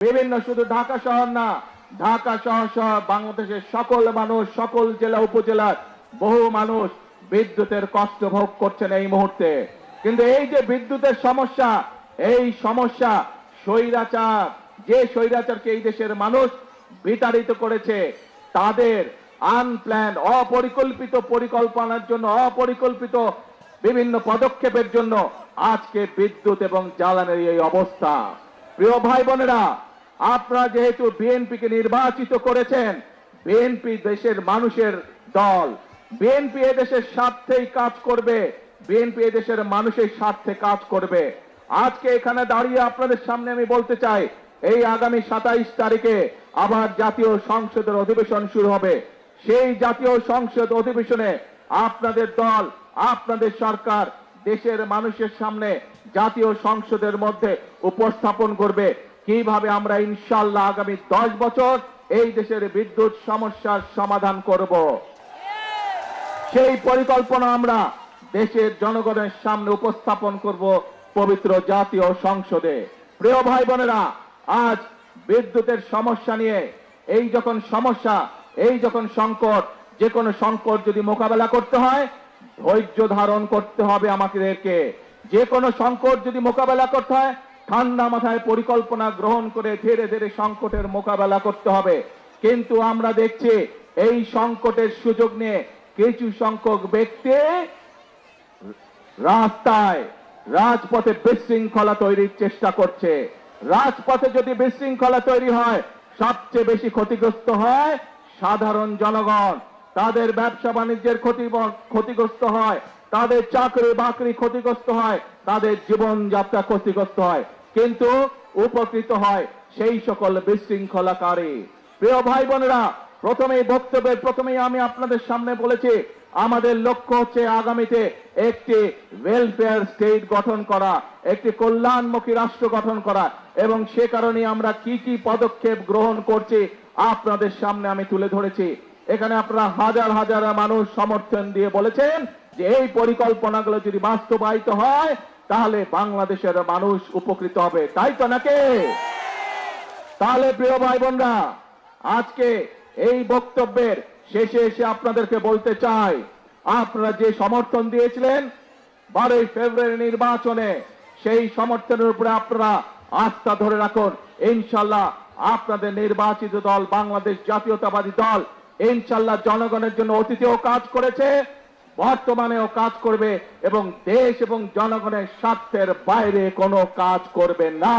বিভিন্ন শুধু ঢাকা শহর না, ঢাকা শহর সহ বাংলাদেশের সকল মানুষ, সকল জেলা উপজেলার বহু মানুষ বিদ্যুতের কষ্ট ভোগ করছেন এই মুহূর্তে। কিন্তু এই যে বিদ্যুতের সমস্যা, এই সমস্যা স্বৈরাচার, যে স্বৈরাচারকে এই দেশের মানুষ বিতাড়িত করেছে, তাদের আনপ্ল্যান, অপরিকল্পিত পরিকল্পনার জন্য, অপরিকল্পিত বিভিন্ন পদক্ষেপের জন্য আজকে বিদ্যুৎ এবং জ্বালানির এই অবস্থা। প্রিয় ভাই বোনেরা, আপনারা যেহেতু বিএনপিকে নির্বাচিত করেছেন, বিএনপি দেশের মানুষের দল, বিএনপি এদেশের স্বার্থেই কাজ করবে, বিএনপি এদেশের মানুষের স্বার্থে কাজ করবে। আজকে এখানে দাঁড়িয়ে আপনাদের সামনে আমি বলতে চাই, এই আগামী 27 তারিখে আবার জাতীয় সংসদের অধিবেশন শুরু হবে। সেই জাতীয় সংসদ অধিবেশনে আপনাদের দল, আপনাদের সরকার দেশের মানুষের সামনে জাতীয় সংসদের মধ্যে উপস্থাপন করবে কিভাবে আমরা ইনশাআল্লাহ আগামী 10 বছর এই দেশের বিদ্যুৎ সমস্যার সমাধান করব। সেই পরিকল্পনা আমরা দেশের জনগণের সামনে উপস্থাপন করব পবিত্র জাতীয় সংসদে। প্রিয় ভাই বোনেরা, আজ বিদ্যুতের সমস্যা নিয়ে এই যখন সমস্যা, এই যখন সংকট, যে কোনো সংকট যদি মোকাবেলা করতে হয়, ধৈর্য ধারণ করতে হবে আমাদেরকে। যে কোনো সংকট যদি মোকাবেলা করতে হয়, ঠান্ডা মাথায় পরিকল্পনা গ্রহণ করে ধীরে ধীরে সংকটের মোকাবেলা করতে হবে। কিন্তু আমরা দেখছি এই সংকটের সুযোগ নিয়ে কিছু সংখ্যক ব্যক্তি রাস্তায়, রাজপথে বিশৃঙ্খলা তৈরির চেষ্টা করছে। রাজপথে যদি বিশৃঙ্খলা তৈরি হয়, সবচেয়ে বেশি ক্ষতিগ্রস্ত হয় সাধারণ জনগণ। তাদের ব্যবসা বাণিজ্যের ক্ষতিগ্রস্ত হয়, তাদের চাকরি বাকরি ক্ষতিগ্রস্ত হয়, তাদের জীবনযাত্রা ক্ষতিগ্রস্ত হয়, কিন্তু উপকৃত হয় সেই সকল বিশৃঙ্খলাকারী। প্রিয় ভাই বোনেরা, প্রথমেই বক্তব্যের প্রথমেই আমি আপনাদের সামনে বলেছি, আমাদের লক্ষ্য হচ্ছে আগামীতে একটি ওয়েলফেয়ার স্টেট গঠন করা, একটি কল্যাণমুখী রাষ্ট্র গঠন করা, এবং সে কারণে আমরা কি কি পদক্ষেপ গ্রহণ করছি আপনাদের সামনে আমি তুলে ধরেছি। এখানে আপনারা হাজার হাজার মানুষ সমর্থন দিয়ে বলেছেন যে এই পরিকল্পনাগুলো যদি বাস্তবায়িত হয় তাহলে বাংলাদেশের মানুষ উপকৃত হবে, তাই তো নাকি? তাহলে প্রিয় ভাই বোনরা, আজকে এই বক্তব্যের শেষে এসে আপনাদেরকে বলতে চাই, আপনারা যে সমর্থন দিয়েছিলেন 12 ফেব্রুয়ারি নির্বাচনে, সেই সমর্থনের উপরে আপনারা আস্থা ধরে রাখুন। ইনশাআল্লাহ আপনাদের নির্বাচিত দল বাংলাদেশ জাতীয়তাবাদী দল ইনশাআল্লাহ জনগণের জন্য অতীতেও কাজ করেছে, বর্তমানেও কাজ করবে, এবং দেশ এবং জনগণের স্বার্থের বাইরে কোনো কাজ করবে না।